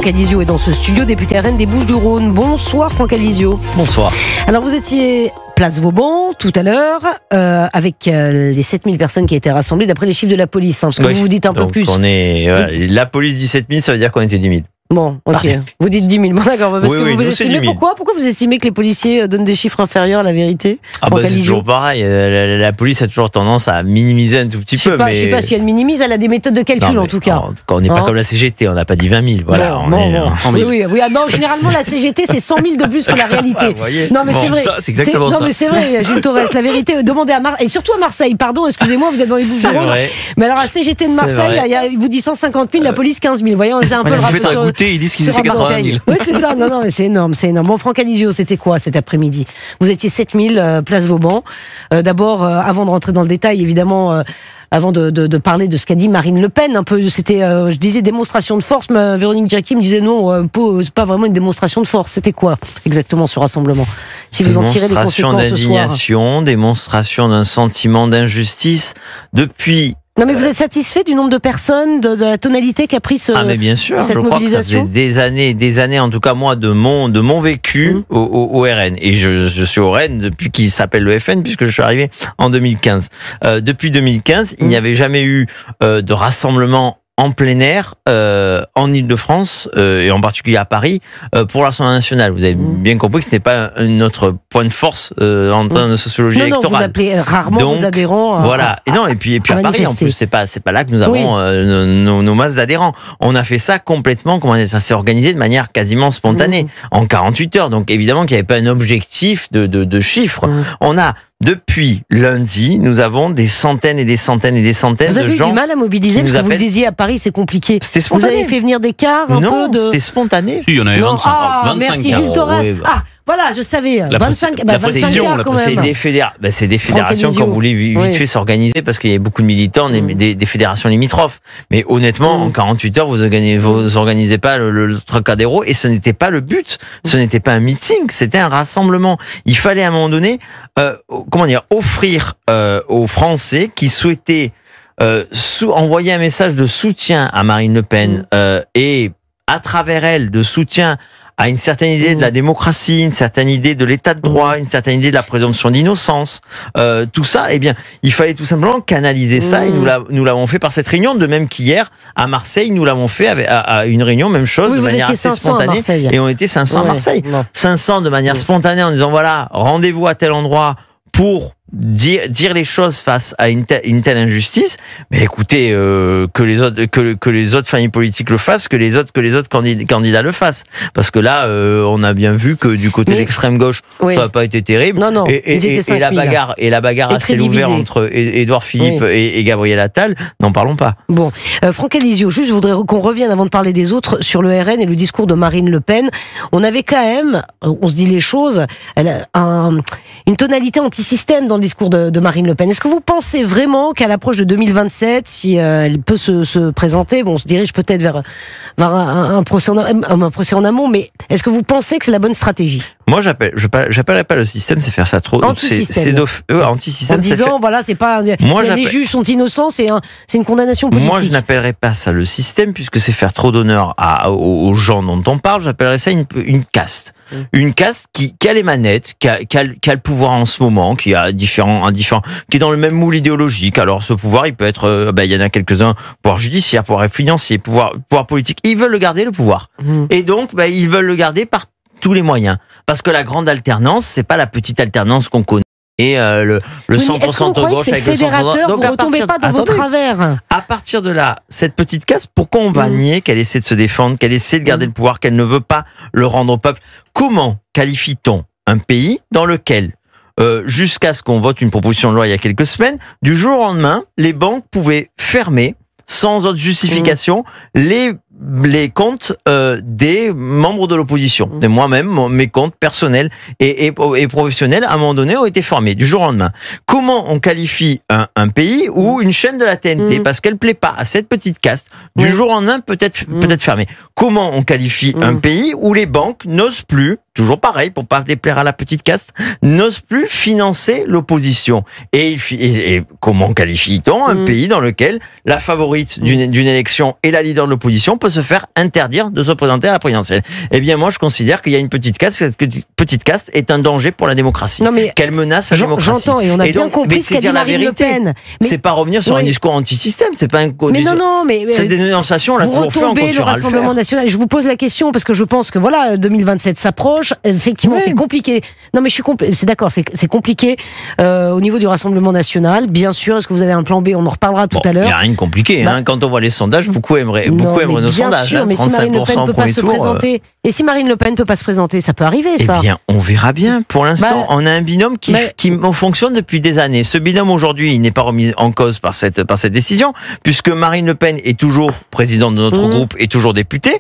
Franck Alizio est dans ce studio, député RN des Bouches-du-Rhône. Bonsoir Franck Alizio. Bonsoir. Alors vous étiez place Vauban tout à l'heure avec les 7000 personnes qui étaient rassemblées d'après les chiffres de la police. Parce que vous vous dites un peu plus. La police dit 7000, ça veut dire qu'on était 10 000. Bon, ok. Vous dites 10 000. Bon, d'accord. Parce que vous estimez pourquoi vous estimez que les policiers donnent des chiffres inférieurs à la vérité? C'est toujours pareil. La police a toujours tendance à minimiser un tout petit peu. Je sais pas si elle minimise, elle a des méthodes de calcul en tout cas. On n'est pas comme la CGT, on n'a pas dit 20 000. Voilà, oui. Non, généralement la CGT c'est 100 000 de plus que la réalité. Non, mais c'est vrai. C'est exactement ça. Non, mais c'est vrai, Jules Torres. La vérité, demandez à Marseille, et surtout à Marseille. Pardon, excusez-moi, vous êtes dans les Bouches-du-Rhône. Mais alors la CGT de Marseille, il vous dit 150 000, la police 15 000. Vous voyez, on est un peu le rapport. Ils disent qu'ils étaient 80 000. Oui, c'est ça. Non, mais c'est énorme, c'est énorme. Bon, Franck Alizio, c'était quoi cet après-midi? Vous étiez 7000 place Vauban. D'abord, avant de rentrer dans le détail, évidemment, avant de parler de ce qu'a dit Marine Le Pen, un peu, c'était, je disais démonstration de force. Mais Véronique Jacquy me disait non, c'est pas vraiment une démonstration de force. C'était quoi exactement ce rassemblement? Si vous en tirez les conséquences ce soir. Démonstration d'indignation, démonstration d'un sentiment d'injustice depuis. Non, mais vous êtes satisfait du nombre de personnes, de la tonalité qu'a pris mais bien sûr, cette mobilisation? Je crois que ça fait des années, en tout cas moi, de mon vécu au RN. Et je suis au RN depuis qu'il s'appelle le FN, puisque je suis arrivé en 2015. Depuis 2015, il n'y avait jamais eu de rassemblement en plein air, en Ile-de-France, et en particulier à Paris, pour l'Assemblée nationale. Vous avez bien compris que ce n'est pas notre point de force en termes de sociologie électorale. Non, vous appelez rarement vos adhérents. Voilà. Et puis à Paris, en plus, c'est pas là que nous avons nos masses d'adhérents. On a fait ça complètement, ça s'est organisé de manière quasiment spontanée, en 48 heures. Donc évidemment qu'il n'y avait pas un objectif de chiffres. On a depuis lundi, nous avons des centaines et des centaines et des centaines de gens. Vous avez eu du mal à mobiliser parce que vous le disiez à Paris, c'est compliqué. C'était spontané. Vous avez fait venir des cars Non, c'était spontané. Si, il y en avait 25. Merci cars. Jules Torres. Voilà, je savais. 25 cars quand même. C'est des fédérations qui ont voulu vite fait s'organiser parce qu'il y avait beaucoup de militants, des fédérations limitrophes. Mais honnêtement, en 48 heures, vous organisez pas le Trocadéro et ce n'était pas le but. Ce n'était pas un meeting, c'était un rassemblement. Il fallait à un moment donné, offrir aux Français qui souhaitaient envoyer un message de soutien à Marine Le Pen et à travers elle de soutien à une certaine idée de la démocratie, une certaine idée de l'état de droit, une certaine idée de la présomption d'innocence, tout ça, il fallait tout simplement canaliser ça et nous l'avons fait par cette réunion, de même qu'hier à Marseille, nous l'avons fait à une réunion, même chose, de manière assez spontanée, et on était 500 à Marseille. 500 de manière spontanée en disant voilà, rendez-vous à tel endroit pour dire les choses face à une telle injustice. Mais écoutez, que les autres familles politiques le fassent, que les autres candidats le fassent, parce que là on a bien vu que du côté de l'extrême gauche ça n'a pas été terrible. Non, et la bagarre à ciel ouvert entre Édouard Philippe et Gabriel Attal, n'en parlons pas. Bon, Franck Alizio, juste je voudrais qu'on revienne avant de parler des autres sur le RN et le discours de Marine Le Pen. On avait quand même, on se dit les choses, une tonalité anti-système dans le discours de Marine Le Pen. Est-ce que vous pensez vraiment qu'à l'approche de 2027, si elle peut se présenter, on se dirige peut-être vers un procès en amont, mais est-ce que vous pensez que c'est la bonne stratégie? Moi, j'appellerais pas le système, c'est faire ça trop. Anti-système. Anti-système. En disant, voilà, c'est pas. Les juges sont innocents, c'est une condamnation politique. Moi, je n'appellerais pas ça le système, puisque c'est faire trop d'honneur aux gens dont on parle. J'appellerais ça une caste. Une caste qui a les manettes, qui a le pouvoir en ce moment, qui est dans le même moule idéologique. Alors, ce pouvoir, il peut être, il y en a quelques-uns, pouvoir judiciaire, pouvoir financier, pouvoir politique. Ils veulent le garder, le pouvoir. Et donc, ils veulent le garder par tous les moyens. Parce que la grande alternance, c'est pas la petite alternance qu'on connaît. Et le 100% de gauche avec le 100%. Donc, vous ne retombez pas dans vos travers. À partir de là, cette petite caste, pourquoi on va nier qu'elle essaie de se défendre, qu'elle essaie de garder le pouvoir, qu'elle ne veut pas le rendre au peuple? Comment qualifie-t-on un pays dans lequel, jusqu'à ce qu'on vote une proposition de loi il y a quelques semaines, du jour au lendemain, les banques pouvaient fermer, sans autre justification, les comptes des membres de l'opposition. Et moi-même, mes comptes personnels et professionnels, à un moment donné, ont été fermés du jour au lendemain. Comment on qualifie un pays ou une chaîne de la TNT, parce qu'elle ne plaît pas à cette petite caste, du jour au lendemain peut-être fermée? Comment on qualifie un pays où les banques n'osent plus toujours pareil, pour pas déplaire à la petite caste, n'ose plus financer l'opposition. Et comment qualifie-t-on un pays dans lequel la favorite d'une élection et la leader de l'opposition peut se faire interdire de se présenter à la présidentielle? Eh bien, moi, je considère qu'il y a une petite caste. Cette petite caste est un danger pour la démocratie. Qu'elle menace la démocratie. J'entends, et on a bien compris ce qu'a dit Marine Le Pen. C'est pas revenir sur un discours anti-système. C'est pas cette dénonciation, on l'a toujours fait en continuera le Rassemblement national. Je vous pose la question parce que je pense que voilà, 2027 s'approche. Effectivement, c'est compliqué. Non, mais c'est d'accord, c'est compliqué au niveau du Rassemblement national. Bien sûr, est-ce que vous avez un plan B? On en reparlera tout à l'heure. Il n'y a rien de compliqué. Quand on voit les sondages, beaucoup aimeraient nos sondages. Sûr, mais si Marine Le Pen ne peut pas se présenter, et si Marine Le Pen ne peut pas se présenter, ça peut arriver, ça. Eh bien, on verra bien. Pour l'instant, on a un binôme qui fonctionne depuis des années. Ce binôme aujourd'hui, il n'est pas remis en cause par cette décision, puisque Marine Le Pen est toujours présidente de notre groupe, est toujours députée,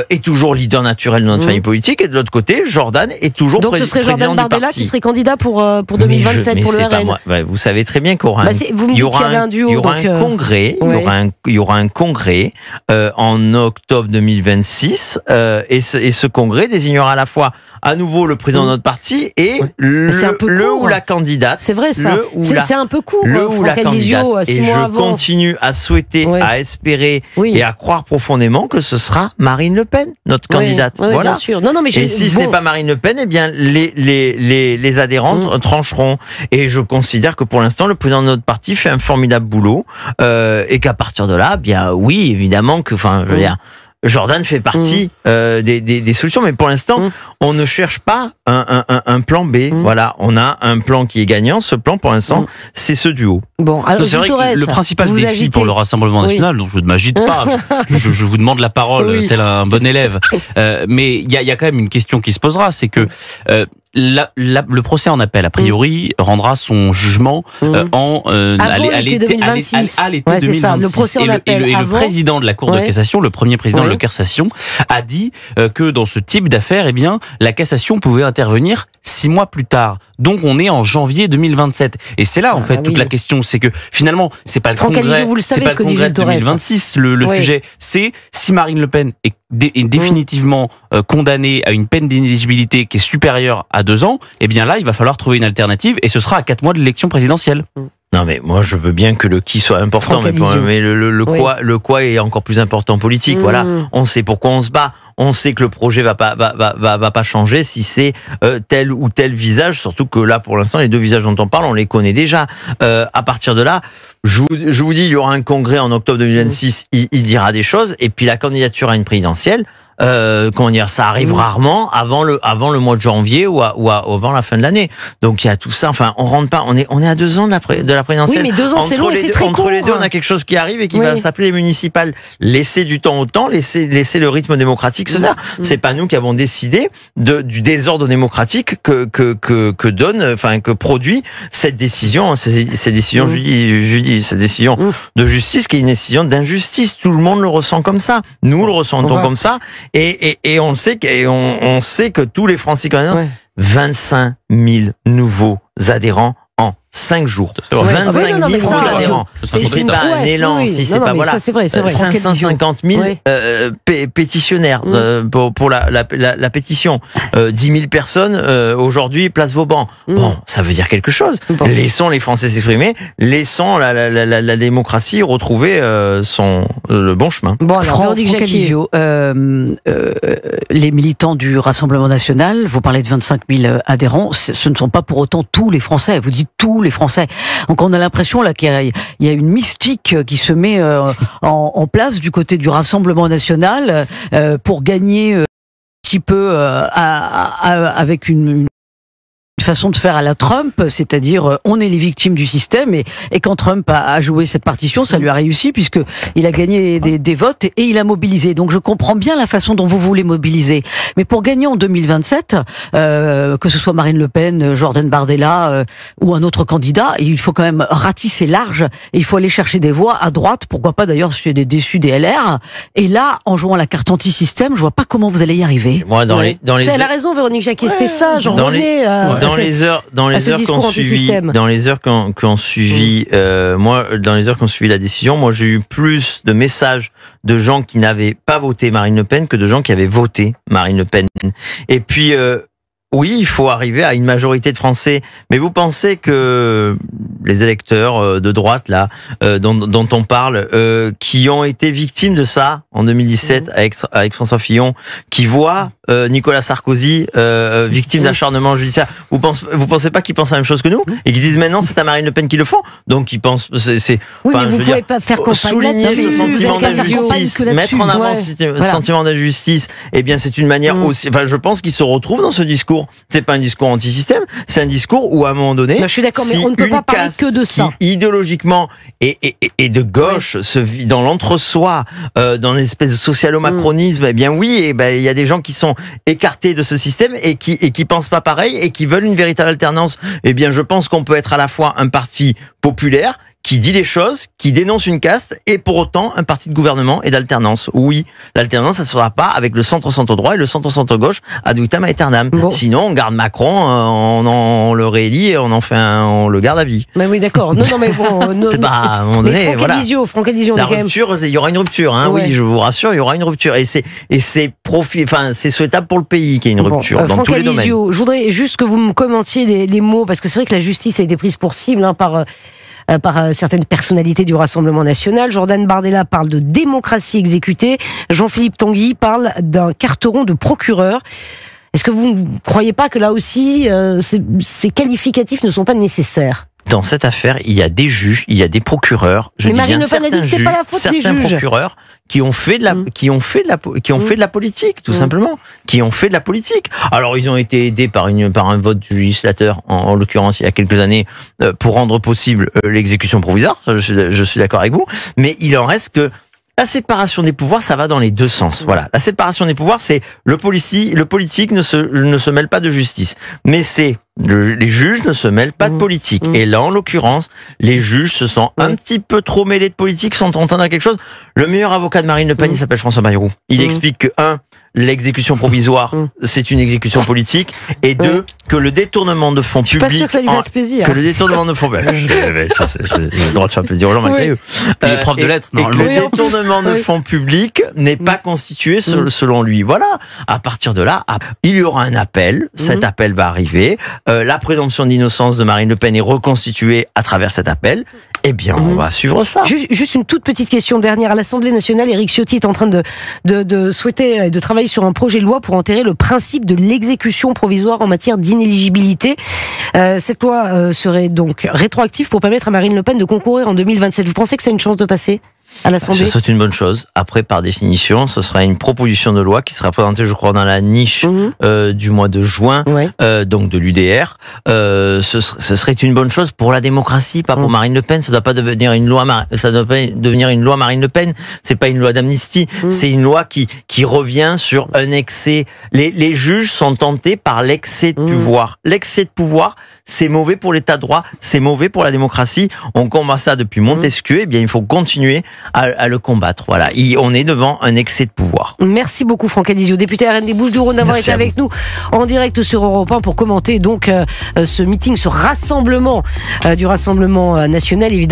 est toujours leader naturel de notre famille politique, et de l'autre côté, Jordan est toujours président du parti. Donc ce serait Jordan Bardella qui serait candidat pour 2027 pour le RN. Vous savez très bien qu'il y aura un congrès, il y aura un congrès en octobre 2026, et ce congrès désignera à la fois à nouveau le président de notre parti et le ou la candidate. C'est vrai ça. C'est un peu court. Le ou la candidate. Et je continue à souhaiter, à espérer et à croire profondément que ce sera Marine Le Pen, notre candidate. Voilà. Bien sûr. Et si ce n'est pas Marine Le Pen, eh bien les adhérents trancheront. Et je considère que pour l'instant, le président de notre parti fait un formidable boulot et qu'à partir de là, bien oui, évidemment que, je veux dire, Jordan fait partie des solutions, mais pour l'instant, on ne cherche pas un plan B. Voilà, on a un plan qui est gagnant. Ce plan, pour l'instant, c'est ce duo. Bon, alors c'est vrai que le principal défi pour le Rassemblement national, donc je ne m'agite pas, je vous demande la parole tel un bon élève, mais il y a quand même une question qui se posera, c'est que le procès en appel, a priori, rendra son jugement à l'été 2026. Le procès en appel et le président de la Cour de cassation, le premier président de la cassation, a dit que dans ce type d'affaires, eh bien, la cassation pouvait intervenir 6 mois plus tard. Donc on est en janvier 2027. Et c'est là, en fait, toute la question. C'est que finalement, c'est pas le congrès, c'est pas le congrès de 2026. Le sujet, c'est si Marine Le Pen est définitivement condamnée à une peine d'inéligibilité qui est supérieure à 2 ans, eh bien là, il va falloir trouver une alternative et ce sera à 4 mois de l'élection présidentielle. Non, mais moi, je veux bien que le qui soit important, mais le quoi est encore plus important politique. Voilà. On sait pourquoi on se bat. On sait que le projet va pas changer si c'est tel ou tel visage, surtout que là, pour l'instant, les 2 visages dont on parle, on les connaît déjà. À partir de là, je vous dis, il y aura un congrès en octobre 2026, il dira des choses, et puis la candidature à une présidentielle, ça arrive rarement avant le mois de janvier ou avant la fin de l'année. Donc il y a tout ça. Enfin, on rentre pas. On est à 2 ans de la présidentielle. Oui, mais 2 ans c'est long et c'est très court. Entre les deux, on a quelque chose qui arrive et qui va s'appeler les municipales. Laissez du temps au temps, laissez le rythme démocratique se faire. C'est pas nous qui avons décidé du désordre démocratique que produit cette décision, cette décision cette décision de justice qui est une décision d'injustice. Tout le monde le ressent comme ça. Nous le ressentons comme ça. Et on sait que tous les Français canadiens, 25 000 nouveaux adhérents en 5 jours. 25 000 adhérents. Si c'est pas un élan, si c'est pas, voilà, 550 000 pétitionnaires pour la pétition. 10 000 personnes aujourd'hui, place Vauban. Bon, ça veut dire quelque chose. Laissons les Français s'exprimer, laissons la démocratie retrouver le bon chemin. Bon, alors, Franck Alizio, les militants du Rassemblement national, vous parlez de 25 000 adhérents, ce ne sont pas pour autant tous les Français. Vous dites tous les Français. Donc on a l'impression là qu'il y a une mystique qui se met en place du côté du Rassemblement national pour gagner un petit peu avec une façon de faire à la Trump, c'est-à-dire on est les victimes du système et quand Trump a joué cette partition, ça lui a réussi puisque il a gagné des votes et il a mobilisé. Donc je comprends bien la façon dont vous voulez mobiliser. Mais pour gagner en 2027, que ce soit Marine Le Pen, Jordan Bardella ou un autre candidat, il faut quand même ratisser large et il faut aller chercher des voix à droite, pourquoi pas d'ailleurs chez des déçus des LR. Et là, en jouant la carte anti-système, je vois pas comment vous allez y arriver. Moi, elle a raison, Véronique Jacquier, c'était ça, j'en revenais dans les heures qui ont suivi la décision, moi j'ai eu plus de messages de gens qui n'avaient pas voté Marine Le Pen que de gens qui avaient voté Marine Le Pen. Et puis Oui, il faut arriver à une majorité de Français. Mais vous pensez que les électeurs de droite, là, dont on parle, qui ont été victimes de ça en 2017 avec François Fillon, qui voient Nicolas Sarkozy victime d'acharnement judiciaire, vous pensez pas qu'ils pensent la même chose que nous et qu'ils disent maintenant c'est à Marine Le Pen qu'ils le font, donc ils pensent oui, mais vous pouvez pas faire campagne souligner ce sentiment d'injustice, mettre en avant ce sentiment d'injustice. Eh bien, c'est une manière aussi. Enfin, je pense qu'ils se retrouvent dans ce discours. C'est pas un discours anti-système, c'est un discours où à un moment donné, je suis d'accord, mais on ne peut pas parler que de ça. Qui idéologiquement et de gauche se vit dans l'entre-soi, dans une espèce de socialo-macronisme. Eh bien oui, il y a des gens qui sont écartés de ce système et qui pensent pas pareil et qui veulent une véritable alternance. Eh bien, je pense qu'on peut être à la fois un parti populaire qui dit les choses, qui dénonce une caste, et pour autant un parti de gouvernement et d'alternance. Oui, l'alternance, ça ne sera pas avec le centre-centre droit et le centre-centre gauche ad vitam aeternam. Bon. Sinon, on garde Macron, on le réélit et on le garde à vie. Mais oui, d'accord. Non, mais bon, c'est pas à un moment donné. Franck Alizio, la rupture, il y aura une rupture. Hein, ouais. Oui, je vous rassure, il y aura une rupture. Et c'est souhaitable pour le pays qu'il y ait une rupture dans tous les domaines. Je voudrais juste que vous me commentiez les mots, parce que c'est vrai que la justice a été prise pour cible par certaines personnalités du Rassemblement national. Jordan Bardella parle de démocratie exécutée. Jean-Philippe Tanguy parle d'un carteron de procureur. Est-ce que vous ne croyez pas que là aussi, ces qualificatifs ne sont pas nécessaires ? Dans cette affaire, il y a des juges, il y a des procureurs. Mais Marine Le Pen a dit que c'est pas la faute des juges. Procureurs qui ont fait de la politique, tout simplement, qui ont fait de la politique. Alors ils ont été aidés par un vote du législateur, en l'occurrence il y a quelques années, pour rendre possible l'exécution provisoire. Je suis d'accord avec vous, mais il en reste que la séparation des pouvoirs, ça va dans les deux sens. Voilà, la séparation des pouvoirs, c'est le politique ne se mêle pas de justice, mais c'est les juges ne se mêlent pas de politique. Et là, en l'occurrence, les juges se sont un petit peu trop mêlés de politique, sont en train de quelque chose. Le meilleur avocat de Marine Le Pen, il s'appelle François Bayrou. Il explique que l'exécution provisoire, c'est une exécution politique, et deux, que le détournement de fonds publics. Je suis pas sûr que ça lui fasse plaisir. Que le détournement de fonds publics. J'ai le droit de faire plaisir aux gens malgré eux. Il est prof de lettres. Et que le détournement de fonds publics n'est pas constitué selon lui. Voilà. À partir de là, il y aura un appel. Cet appel va arriver. La présomption d'innocence de Marine Le Pen est reconstituée à travers cet appel. Eh bien, on va suivre ça. Juste une toute petite question dernière. À l'Assemblée nationale, Éric Ciotti est en train de souhaiter, de travailler sur un projet de loi pour enterrer le principe de l'exécution provisoire en matière d'inéligibilité. Cette loi serait donc rétroactive pour permettre à Marine Le Pen de concourir en 2027. Vous pensez que ça a une chance de passer à l'Assemblée ? Ce serait une bonne chose. Après, par définition, ce sera une proposition de loi qui sera présentée, je crois, dans la niche du mois de juin, donc de l'UDR. Ce serait une bonne chose pour la démocratie, pas pour Marine Le Pen. Ça doit pas devenir une loi. Ça doit pas devenir une loi Marine Le Pen. C'est pas une loi d'amnistie. C'est une loi qui revient sur un excès. Les juges sont tentés par l'excès de pouvoir. L'excès de pouvoir, c'est mauvais pour l'État de droit. C'est mauvais pour la démocratie. On combat ça depuis Montesquieu. Eh bien, il faut continuer à le combattre. Voilà. On est devant un excès de pouvoir. Merci beaucoup Franck Alizio, député RN des Bouches-du-Rhône, d'avoir été avec nous en direct sur Europe 1 pour commenter donc ce meeting, ce rassemblement du Rassemblement national, évidemment.